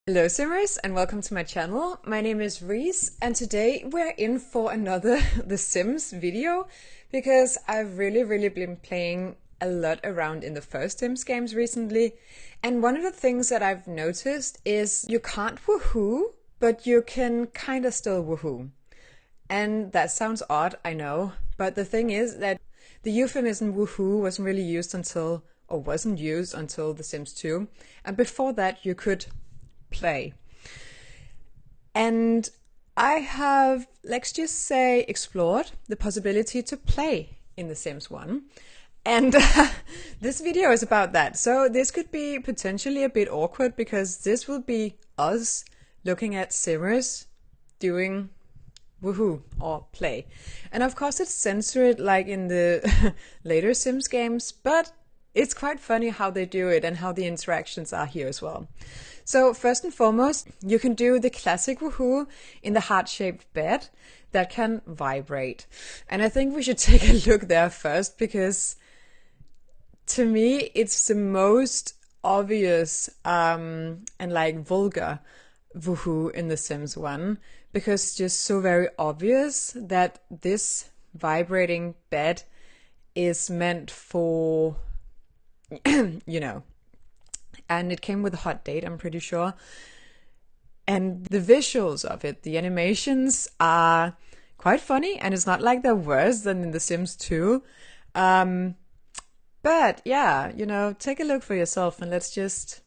Hello Simmers and welcome to my channel. My name is Reese and today we're in for another The Sims video because I've really been playing a lot around in the first Sims games recently, and one of the things that I've noticed is you can't woohoo, but you can kind of still woohoo. And that sounds odd, I know, but the thing is that the euphemism woohoo wasn't really used until, or wasn't used until The Sims 2, and before that you could play. And I have, let's just say, explored the possibility to play in The Sims 1. And this video is about that. So this could be potentially a bit awkward because this will be us looking at Simmers doing woohoo or play. And of course it's censored like in the later Sims games, but it's quite funny how they do it and how the interactions are here as well. So first and foremost, you can do the classic woohoo in the heart-shaped bed that can vibrate. And I think we should take a look there first because to me it's the most obvious and like vulgar woohoo in The Sims 1, because it's just so very obvious that this vibrating bed is meant for, you know, and it came with a hot date, I'm pretty sure. And the visuals of it, the animations are quite funny, and it's not like they're worse than in The Sims 2. But yeah, you know, take a look for yourself and let's just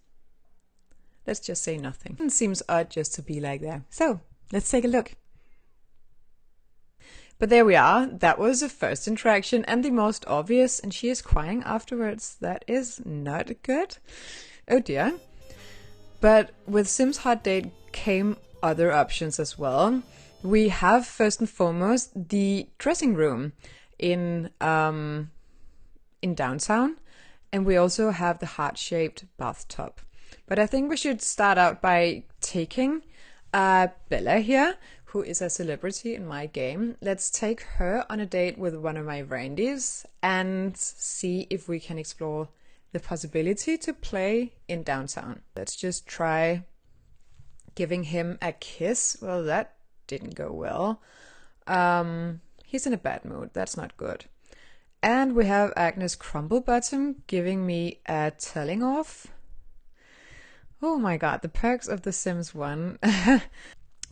say nothing. It seems odd just to be like that. So let's take a look. But there we are. That was the first interaction and the most obvious, and she is crying afterwards. That is not good. Oh dear. But with Sims Hot Date came other options as well. We have first and foremost the dressing room in downtown, and we also have the heart-shaped bathtub. But I think we should start out by taking Bella here, who is a celebrity in my game. Let's take her on a date with one of my Randys and see if we can explore the possibility to play in downtown. Let's just try giving him a kiss. Well, that didn't go well. He's in a bad mood. That's not good. And we have Agnes Crumblebottom giving me a telling off. Oh my god, the perks of The Sims 1.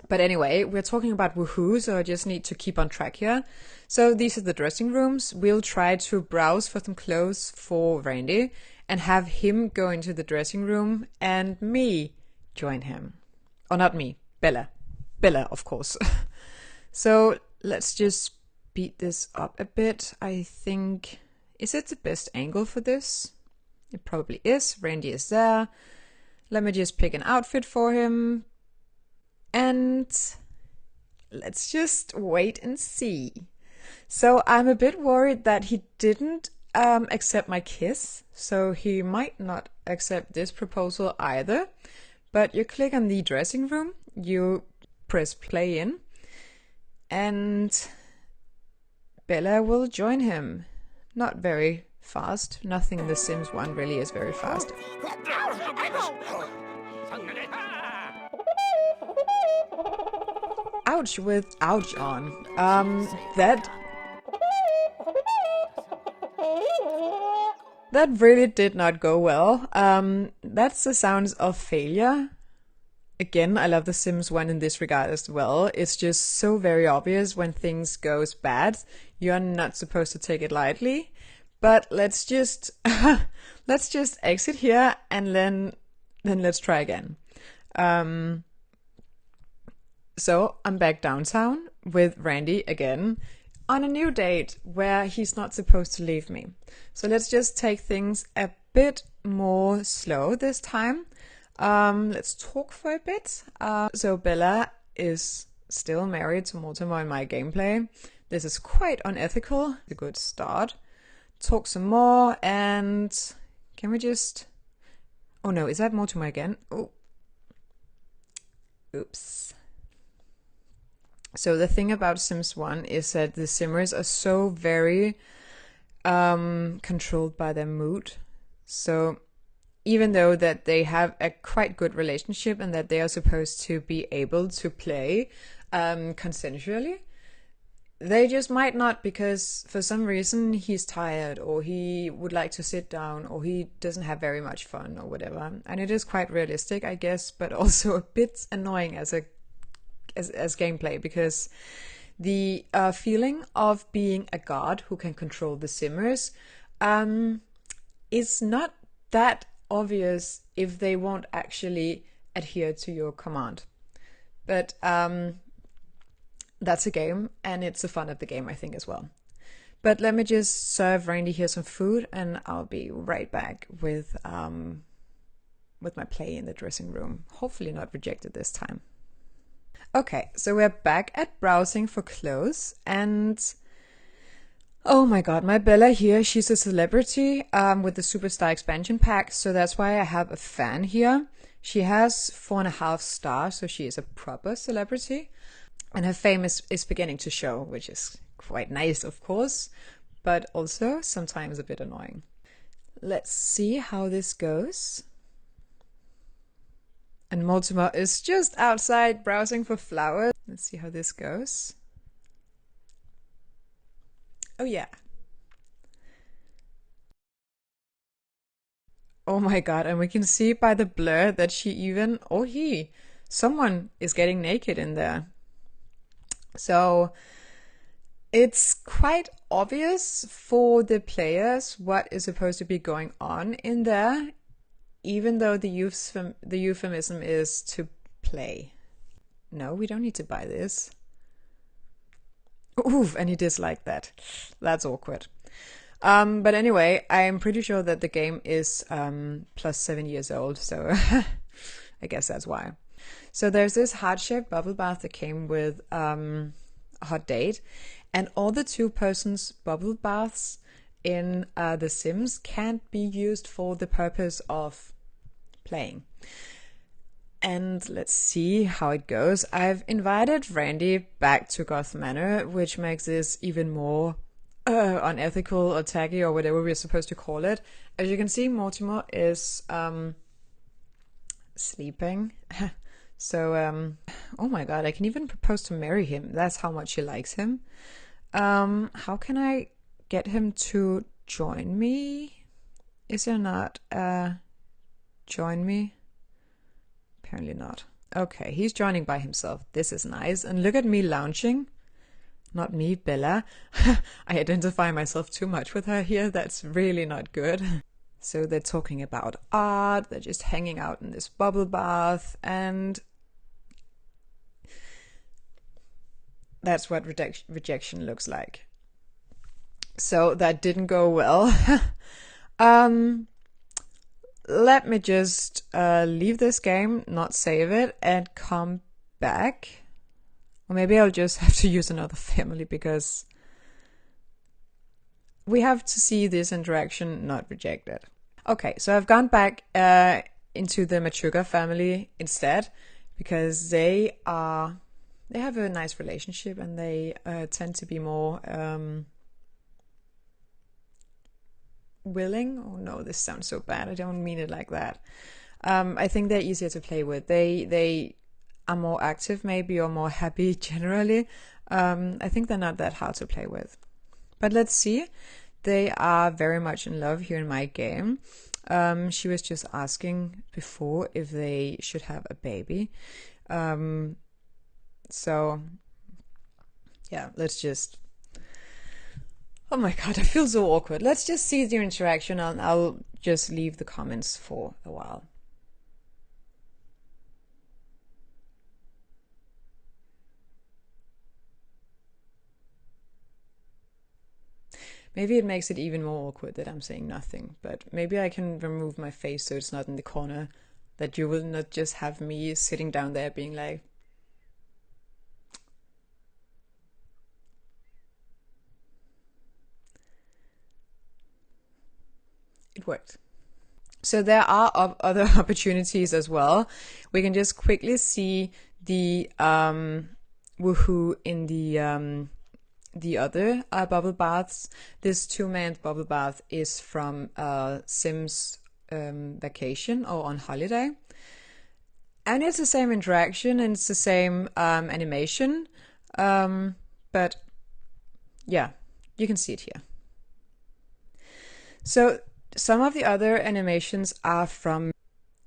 But anyway, we're talking about woohoo, so I just need to keep on track here. So these are the dressing rooms. We'll try to browse for some clothes for Randy and have him go into the dressing room and me join him. Or not me, Bella. Bella, of course. So let's just speed this up a bit. I think, is it the best angle for this? It probably is. Randy is there. Let me just pick an outfit for him. And let's just wait and see. So I'm a bit worried that he didn't accept my kiss, so he might not accept this proposal either. But you click on the dressing room, you press play in, and Bella will join him. Not very fast. Nothing in The Sims 1 really is very fast. Ouch with ouch on. That really did not go well. That's the sounds of failure. Again, I love The Sims 1 in this regard as well. It's just so very obvious when things goes bad. You're not supposed to take it lightly. But let's just let's just exit here and then let's try again. So I'm back downtown with Randy again on a new date where he's not supposed to leave me. So let's just take things a bit more slow this time. Let's talk for a bit. So Bella is still married to Mortimer in my gameplay. This is quite unethical. A good start. Talk some more, and can we just... Oh no, is that Mortimer again? Oh. Oops. So the thing about Sims 1 is that the Simmers are so very controlled by their mood. So even though that they have a quite good relationship and that they are supposed to be able to play consensually, they just might not, because for some reason he's tired, or he would like to sit down, or he doesn't have very much fun, or whatever. And it is quite realistic, I guess, but also a bit annoying as gameplay, because the feeling of being a god who can control the simmers is not that obvious if they won't actually adhere to your command. But that's a game, and it's the fun of the game, I think, as well. But let me just serve Randy here some food, and I'll be right back with my play in the dressing room. Hopefully not rejected this time. Okay, so we're back at browsing for clothes, and oh my god, my Bella here, she's a celebrity with the Superstar expansion pack, so that's why I have a fan here. She has 4.5 stars, so she is a proper celebrity. And her fame is beginning to show, which is quite nice, of course, but also sometimes a bit annoying. Let's see how this goes. And Mortimer is just outside browsing for flowers. Let's see how this goes. Oh yeah. Oh my god, and we can see by the blur that someone is getting naked in there. So it's quite obvious for the players what is supposed to be going on in there, even though the euphemism is to play. No, we don't need to buy this. Oof, and he disliked that. That's awkward. But anyway, I'm pretty sure that the game is plus 7 years old, so I guess that's why. So there's this heart-shaped bubble bath that came with a hot date, and all the 2-persons bubble baths in The Sims can't be used for the purpose of playing. And let's see how it goes. I've invited Randy back to Goth Manor, which makes this even more unethical or tacky or whatever we're supposed to call it. As you can see, Mortimer is sleeping. So, oh my god, I can even propose to marry him. That's how much she likes him. How can I get him to join me? Is there not join me? Apparently not. Okay, he's joining by himself. This is nice. And look at me lounging. Not me, Bella. I identify myself too much with her here. That's really not good. So they're talking about art. They're just hanging out in this bubble bath. And that's what rejection looks like. So that didn't go well. Let me just leave this game, not save it, and come back. Or maybe I'll just have to use another family, because we have to see this interaction not rejected. Okay, so I've gone back into the Machuga family instead, because they have a nice relationship, and they tend to be more willing. Oh no, this sounds so bad. I don't mean it like that. I think they're easier to play with. They are more active maybe, or more happy generally. I think they're not that hard to play with. But let's see. They are very much in love here in my game. She was just asking before if they should have a baby. So yeah, let's just... Oh my god, I feel so awkward. Let's just see the interaction, and I'll just leave the comments for a while. Maybe it makes it even more awkward that I'm saying nothing, but maybe I can remove my face so it's not in the corner, that you will not just have me sitting down there being like... It worked. So there are other opportunities as well. We can just quickly see the WooHoo in the other bubble baths. This 2-man bubble bath is from Sims vacation or on holiday. And it's the same interaction and it's the same animation. But yeah, you can see it here. So some of the other animations are from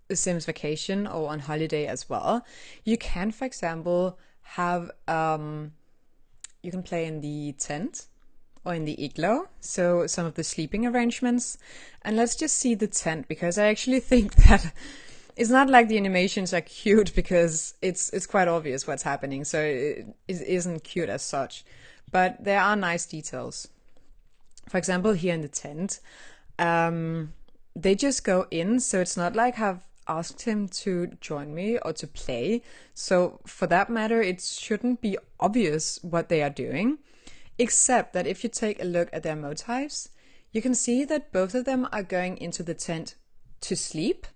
The Sims Vacation or on holiday as well. You can, for example, have you can play in the tent or in the igloo, so some of the sleeping arrangements. And let's just see the tent, because I actually think that it's not like the animations are cute, because it's quite obvious what's happening, so it isn't cute as such. But there are nice details. For example, here in the tent, they just go in, so it's not like I've asked him to join me or to play. So for that matter, it shouldn't be obvious what they are doing, except that if you take a look at their motifs, you can see that both of them are going into the tent to sleep.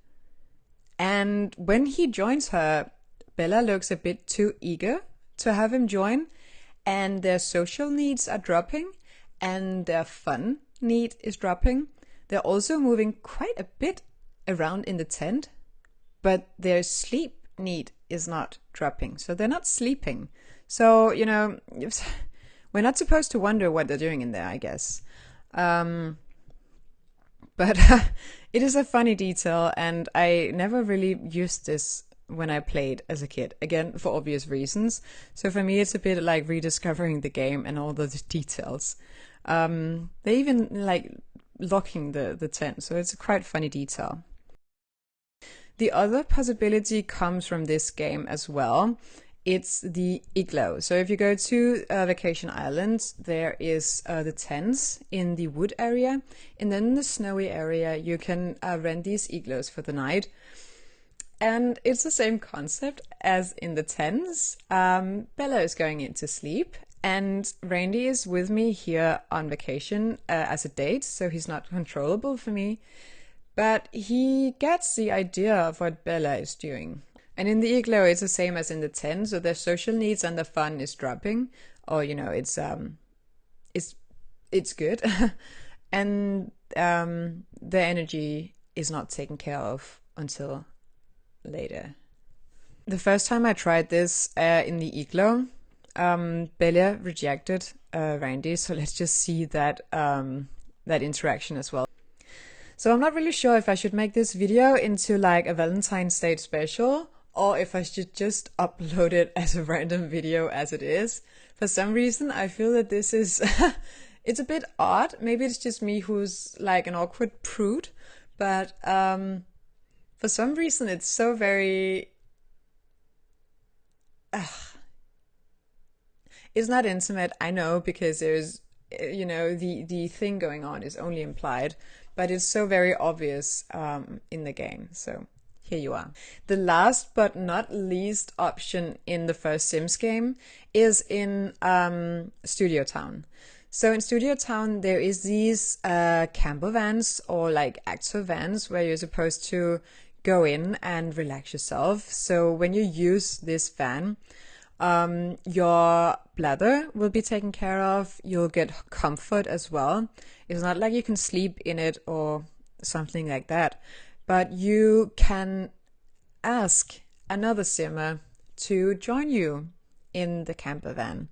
And when he joins her, Bella looks a bit too eager to have him join, and their social needs are dropping, and their fun need is dropping. They're also moving quite a bit around in the tent, but their sleep need is not dropping. So they're not sleeping. So, you know, we're not supposed to wonder what they're doing in there, I guess. But it is a funny detail, and I never really used this when I played as a kid, again, for obvious reasons. So for me, it's a bit like rediscovering the game and all the details. They even like locking the tent, so it's a quite funny detail. The other possibility comes from this game as well. It's the igloo. So if you go to Vacation Island, there is the tents in the wood area, and then in the snowy area you can rent these igloos for the night. And it's the same concept as in the tents. Bella is going in to sleep, and Randy is with me here on vacation as a date, so he's not controllable for me. But he gets the idea of what Bella is doing. And in the igloo, it's the same as in the tent, so their social needs and the fun is dropping, or you know, it's good, and their energy is not taken care of until later. The first time I tried this in the igloo, Bella rejected Randy, so let's just see that that interaction as well. So I'm not really sure if I should make this video into like a Valentine's Day special, or if I should just upload it as a random video as it is. For some reason, I feel that this is it's a bit odd. Maybe it's just me who's like an awkward prude, but for some reason it's so very it's not intimate, I know, because there's, you know, the thing going on is only implied, but it's so very obvious in the game. So here you are. The last but not least option in the first Sims game is in Studio Town. So in Studio Town there is these camper vans, or like actor vans, where you're supposed to go in and relax yourself. So when you use this van, your bladder will be taken care of. You'll get comfort as well. It's not like you can sleep in it or something like that, but you can ask another simmer to join you in the camper van.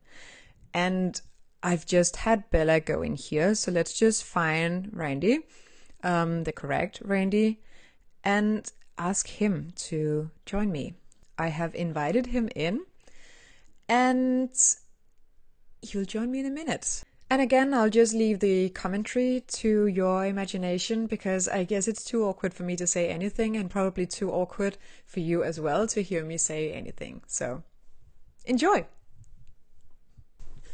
And I've just had Bella go in here, so let's just find Randy, the correct Randy, and ask him to join me. I have invited him in, and he'll join me in a minute. And again, I'll just leave the commentary to your imagination, because I guess it's too awkward for me to say anything, and probably too awkward for you as well to hear me say anything. So enjoy!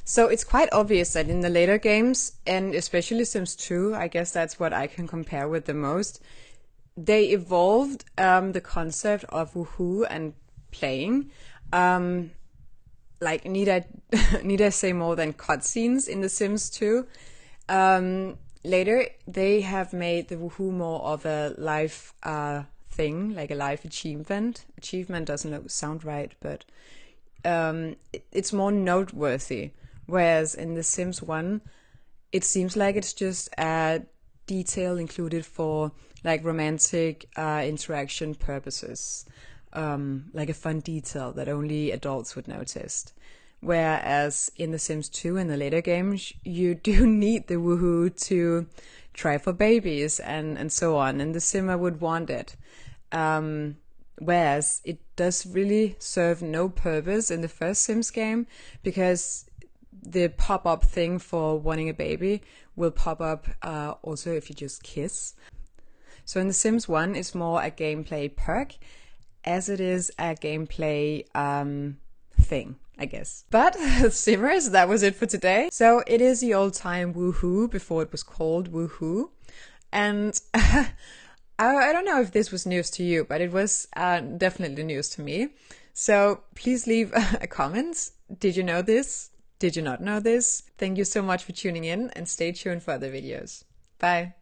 So it's quite obvious that in the later games, and especially Sims 2, I guess that's what I can compare with the most, they evolved the concept of WooHoo and playing. Like, need I say more than cutscenes in The Sims 2? Later, they have made the WooHoo more of a life thing, like a life achievement. Achievement doesn't sound right, but it's more noteworthy. Whereas in The Sims 1, it seems like it's just a detail included for like romantic interaction purposes, like a fun detail that only adults would notice. Whereas in The Sims 2 and the later games, you do need the woohoo to try for babies and so on, and the simmer would want it. Whereas it does really serve no purpose in the first Sims game, because the pop-up thing for wanting a baby will pop up also if you just kiss. So in The Sims 1, it's more a gameplay perk as it is a gameplay thing, I guess. But Simmers, that was it for today. So it is the old time WooHoo before it was called WooHoo. And I don't know if this was news to you, but it was definitely news to me. So please leave a comment. Did you know this? Did you not know this? Thank you so much for tuning in, and stay tuned for other videos. Bye.